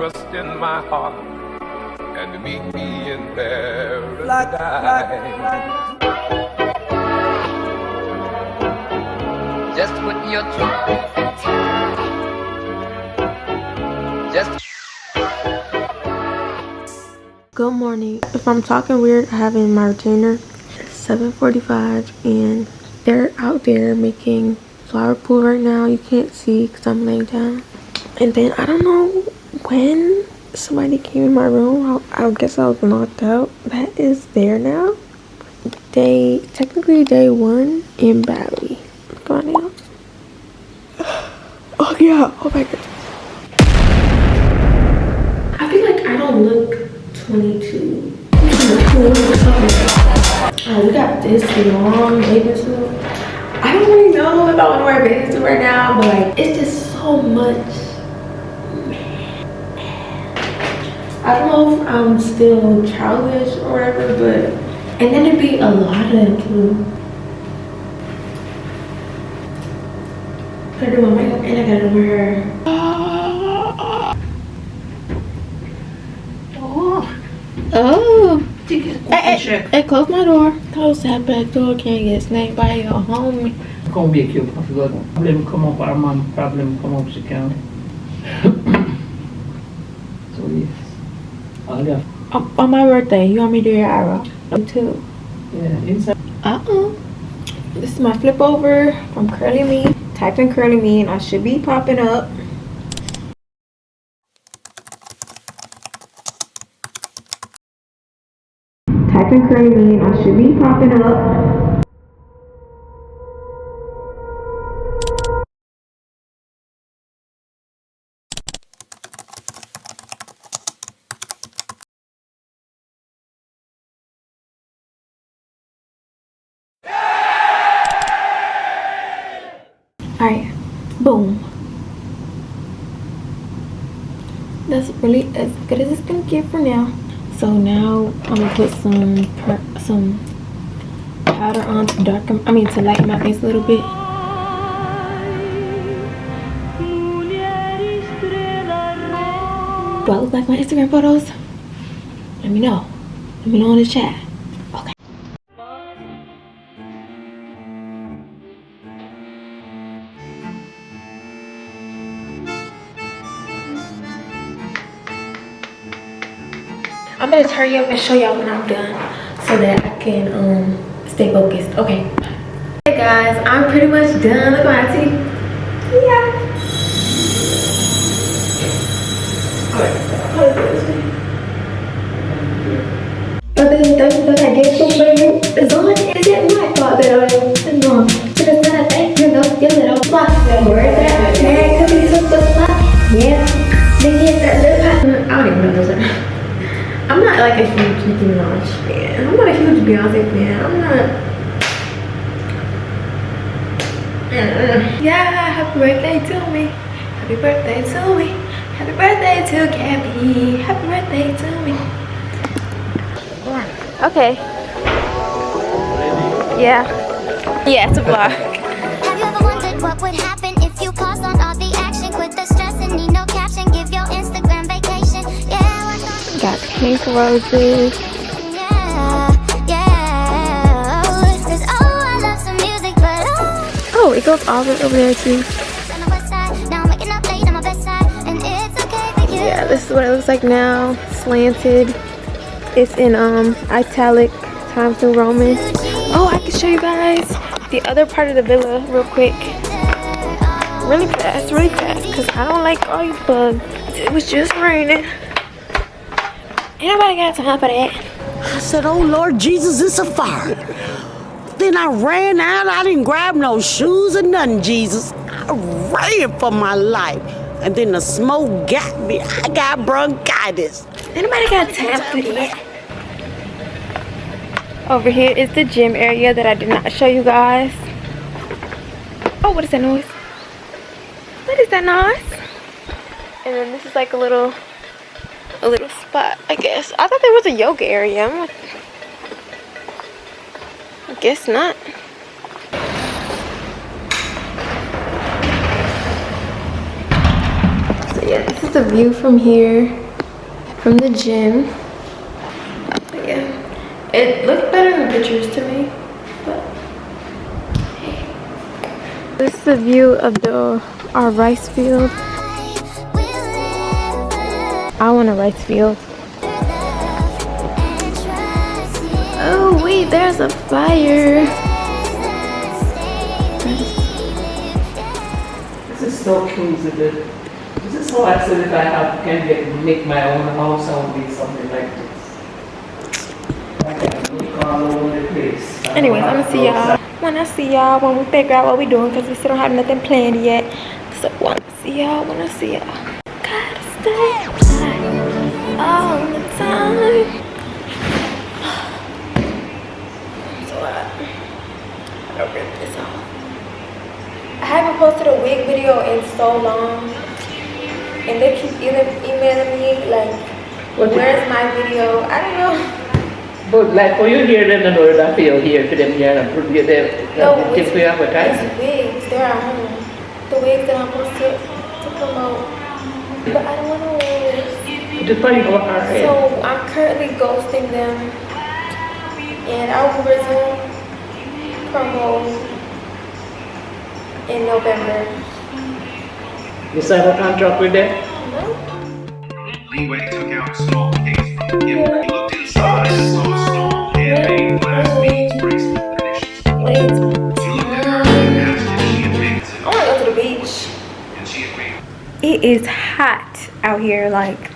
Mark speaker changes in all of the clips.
Speaker 1: trust in my heart and meet me in paradise.
Speaker 2: Just put your just.
Speaker 3: Good morning. If I'm talking weird, I have in my retainer. It's 7:45 and they're out there making flower pool right now. You can't see because I'm laying down. And then I don't know when somebody came in my room. I guess I was knocked out. That is there now. Technically day 1 in Bali. Come on now. Oh yeah. Oh my god. I feel like I don't look 22. Oh, we got this long bathing suit. I don't really know if I want to wear a bathing suit right now, but like it's just so much. I don't know if I'm still childish or whatever, but and then it'd be a lot of them too. Gotta do my makeup and I gotta wear. Oh. Hey, close my door. Close that back door. Can't get snaked by your homie.
Speaker 4: Combien que eu posso fazer? Problema como para mim, problema como você quer. So yes. Olha.
Speaker 3: On my birthday, you want me to do your eyebrow? Me too.
Speaker 4: Yeah, inside.
Speaker 3: This is my flip over from Curly Me. Type in Curly Me and I should be popping up. Type in Curly Me and I should be popping up. Alright, boom. That's really as good as it's gonna get for now. So now I'm gonna put some powder on to to lighten my face a little bit. Do I look like my Instagram photos? Let me know. Let me know in the chat. Okay. I'm gonna hurry up and show y'all when I'm done so that I can stay focused. Okay. Hey guys, I'm pretty much done. Look at my teeth. Yeah. But then that I get so baby is on. Is it my fault that I'm wrong? Because then I think you know your little spot. The word that I had to be took the spot. Yeah. Then get that little. I don't even know this. I'm not like a huge Nicki Minaj fan. I'm not a huge Beyonce fan. I'm not. Yeah, happy birthday to me. Happy birthday to me. Happy birthday to Gabby. Happy birthday to me. Okay. Yeah. Yeah, it's a vlog.
Speaker 5: Have you ever wondered what would happen if you paused on all the action? Quit the stress and need no caption. Give your Instagram vacation. Yeah.
Speaker 3: Got pink roses. Oh, it goes all the way over there too. Yeah, this is what it looks like now. Slanted. It's in italic, Times New Roman. Oh, I can show you guys the other part of the villa real quick. Really fast, because I don't like all these bugs. It was just raining. Ain't nobody got time for that.
Speaker 6: I said, oh Lord Jesus, it's a fire. Then I ran out. I didn't grab no shoes or nothing, Jesus. I ran for my life. And then the smoke got me. I got bronchitis.
Speaker 3: Ain't nobody got time for that. Over here is the gym area that I did not show you guys. Oh, what is that noise? What is that noise? And then this is like a little spot, I guess. I thought there was a yoga area. I'm like, I guess not. yeah, this is the view from here, from the gym. But yeah, it looked better in the pictures to me. But hey. This is the view of our rice field. I want a rice field. Oh wait, there's a fire.
Speaker 4: This is so cozy, dude. This is how I said if I make my own house, I would be something like this. I can look all over the place.
Speaker 3: Anyways, I'm gonna see y'all when I see y'all when we figure out what we're doing, because we still don't have nothing planned yet. So when I see y'all, Gotta stay high all the time. So I gotta rip this off. I haven't posted a wig video in so long, and they keep emailing me like, where's my video? I don't know.
Speaker 4: But like for you here, them know that feel here for them here and put them
Speaker 3: No,
Speaker 4: things for advertising.
Speaker 3: it's wigs. They're at home. The wigs that I'm supposed to promote. But I don't want to wigs.
Speaker 4: Depending on our head.
Speaker 3: So I'm currently ghosting them. And I will resume promo in November.
Speaker 4: You sign a contract with them?
Speaker 2: Leeway took out a small case from him. He looked inside and saw a small handmade glass beads bracelet with initials. He looked at her and asked if she had made it.
Speaker 3: I want to go to the beach.
Speaker 2: And she agreed.
Speaker 3: It is hot out here. Like,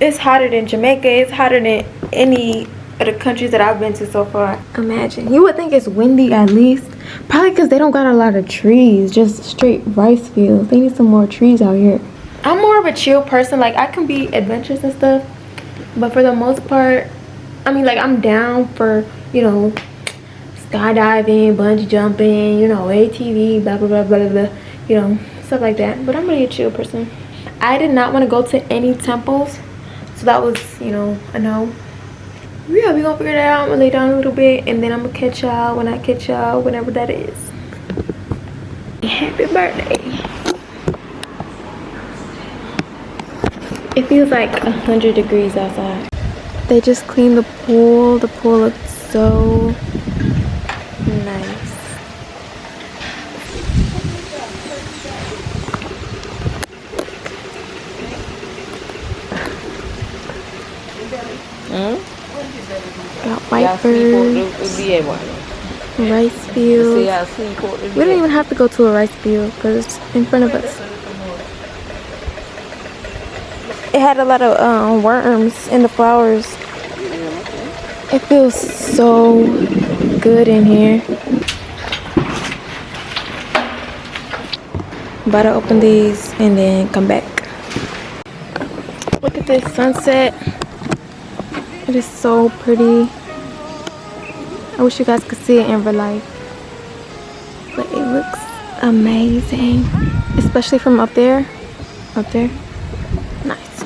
Speaker 3: it's hotter than Jamaica. It's hotter than any of the countries that I've been to so far. Imagine. You would think it's windy at least. Probably because they don't got a lot of trees. Just straight rice fields. They need some more trees out here. I'm more of a chill person. Like, I can be adventurous and stuff. But for the most part, I mean, like, I'm down for, you know, skydiving, bungee jumping, you know, ATV, blah, blah, blah, blah, blah, you know, stuff like that. But I'm really a chill person. I did not want to go to any temples. So that was, you know, a no. Yeah, we're gonna figure that out. I'm gonna lay down a little bit and then I'm gonna catch y'all when I catch y'all, whenever that is. Happy birthday. It feels like 100 degrees outside. They just cleaned the pool. The pool looks so nice. Got wipers, rice fields. We don't even have to go to a rice field because it's in front of us. It had a lot of worms in the flowers. It feels so good in here. About to open these and then come back. Look at this sunset. It is so pretty. I wish you guys could see it in real life. But it looks amazing. Especially from up there. Up there. Nice.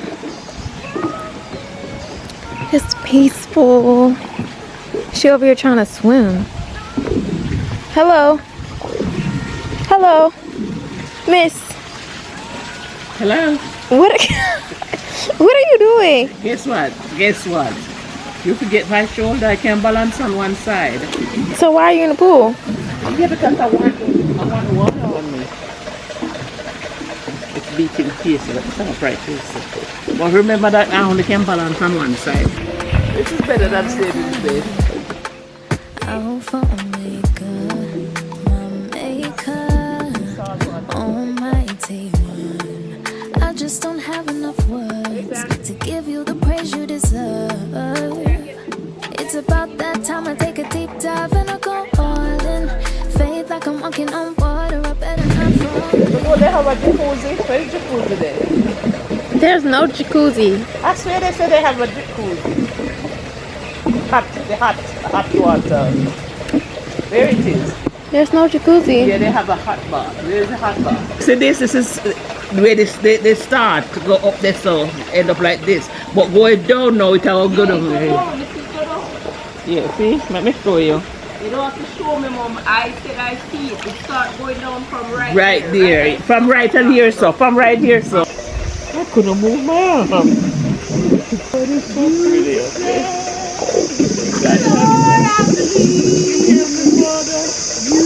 Speaker 3: It's peaceful. She over here trying to swim. Hello. Hello. Miss.
Speaker 4: Hello?
Speaker 3: What are you doing?
Speaker 4: Guess what? Guess what? You forget my shoulder, I can balance on one side.
Speaker 3: So why are you in the pool?
Speaker 4: Yeah, because I want water on me. It's beating face, it's not right face. But remember that I only can balance on one side. This is better than staying in the bed.
Speaker 5: Oh, for a maker, my maker, almighty one. I just don't have enough words to give you the praise you deserve. It's about that time I take a deep dive and I go all in. Faith like I'm walking on water, I better not fall.
Speaker 4: Oh, they have a jacuzzi. Where's the jacuzzi there?
Speaker 3: There's no jacuzzi.
Speaker 4: I swear they said they have a jacuzzi. The hot water. There it is.
Speaker 3: There's no jacuzzi.
Speaker 4: Yeah, they have a hot bath. There's a hot bath. So this is where they start to go up there, so end up like this. But going down now, it's all good over here. Yeah, see? Let me show you.
Speaker 7: You don't have to show me, Mom. I said I see it. It start going down from right
Speaker 4: Right there. From right and here, so. From right here, so. I couldn't move my arm. But it's so pretty, okay? God, hear me, Father. You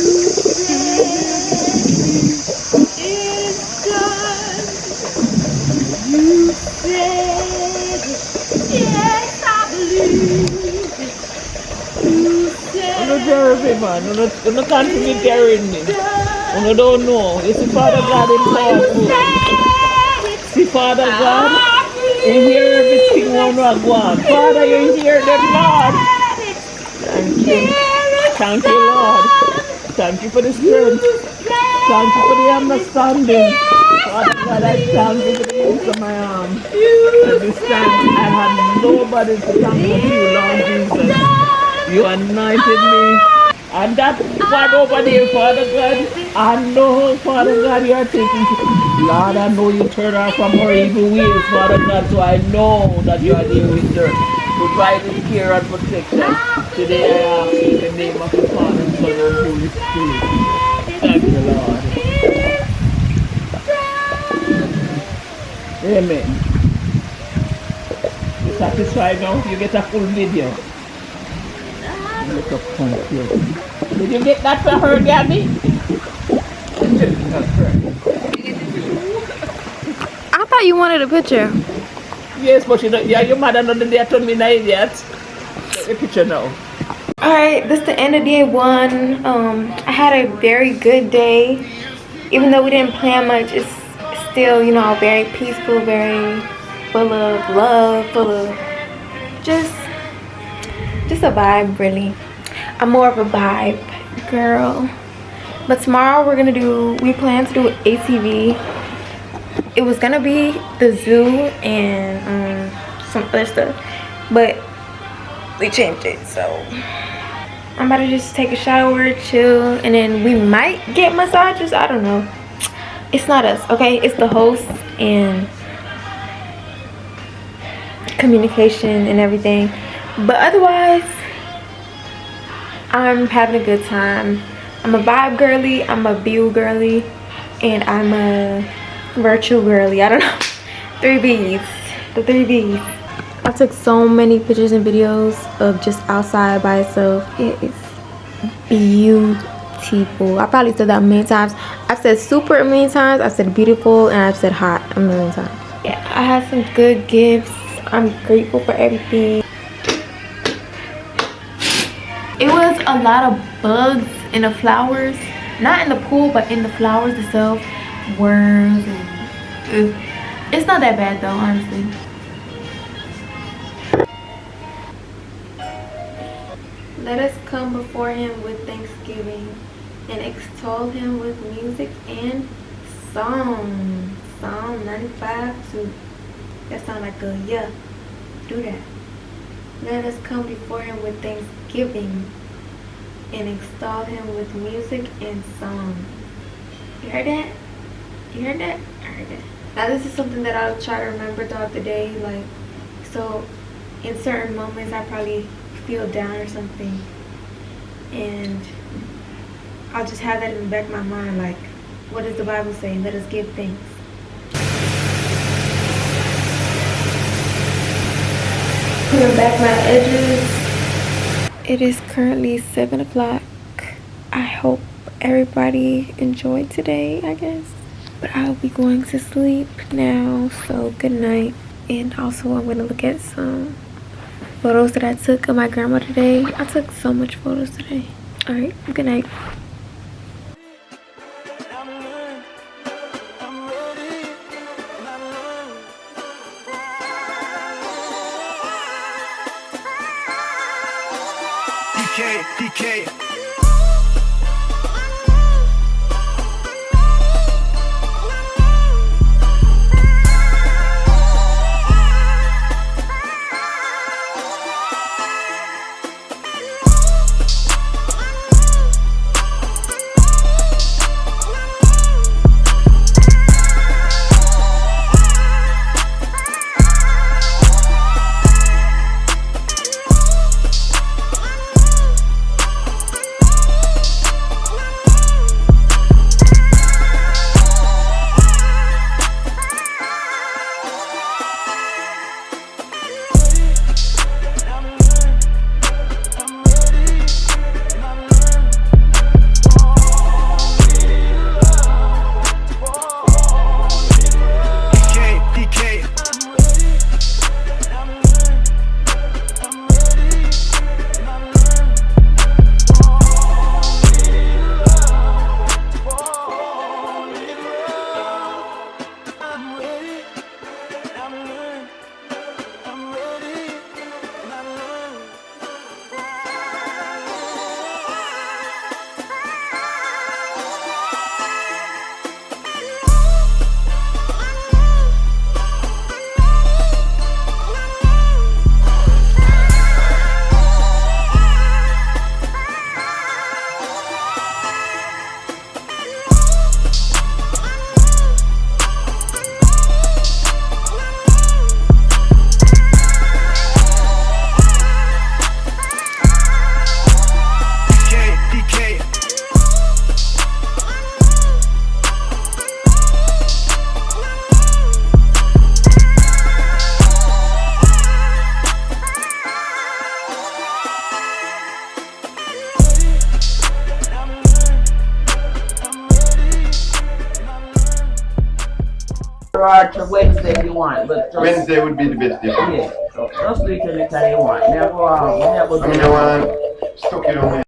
Speaker 4: it's done. You said, yes, I believe. You said, no Jeremy, man. No can't be carrying me. You don't know. You see Father God in powerful. See Father God, you hear everything when we go on. Father, you hear them, Lord. Thank you. Thank you, Lord. Thank you for the strength. Thank you for the understanding. Father God, I thank you for the use of my arm. At this time, I had nobody to thank but you, Lord Jesus. You anointed me. And that one over there, Father God, I know, Father God, you are taking Lord, I know you turn her from her evil ways, Father God, so I know that you are there with her, providing care and protection. Today I ask you in the name of the Father, Son, and Holy Spirit. Thank you, Lord. Amen. You satisfied now? You get a full video. Look up front here. Did you get that for her, Gabby?
Speaker 3: I thought you wanted a picture.
Speaker 4: Yes, but you know, yeah, your mother not there told me not yet. Take the picture now.
Speaker 3: Alright, this is the end of day one. I had a very good day. Even though we didn't plan much, it's still, you know, very peaceful, very full of love, full of just a vibe, really. I'm more of a vibe girl. But tomorrow we plan to do ATV. It was gonna be the zoo and some other stuff, but we changed it. So I'm about to just take a shower, chill, and then we might get massages. I don't know. It's not us, okay? It's the host and communication and everything. But otherwise, I'm having a good time. I'm a vibe girly, I'm a view girly, and I'm a virtual girly. I don't know. 3 B's. The 3 B's. I took so many pictures and videos of just outside by itself. It is beautiful. I probably said that a million times. I've said super a million times. I've said beautiful, and I've said hot a million times. Yeah, I had some good gifts. I'm grateful for everything. It was a lot of bugs in the flowers, not in the pool, but in the flowers itself. Worms and it's not that bad though, honestly. Let us come before him with thanksgiving and extol him with music and song. Psalm 95:2. That sounds like a yeah. Do that. Let us come before him with thanksgiving and extol him with music and song. You heard that? You heard that? I heard that. Now this is something that I'll try to remember throughout the day. Like, so in certain moments I probably feel down or something, and I'll just have that in the back of my mind. Like, what does the Bible say? Let us give thanks. Pulling back my edges. It is currently 7 o'clock. I hope everybody enjoyed today, I guess. But I'll be going to sleep now, so good night. And also I'm gonna look at some photos that I took of my grandma today. I took so much photos today. Alright, good night.
Speaker 2: DK.
Speaker 4: or to Wednesday if you want. But just,
Speaker 8: Wednesday would be the best day.
Speaker 4: yeah. So just do it anytime you want. Never,
Speaker 8: I mean, I want stuck it on me.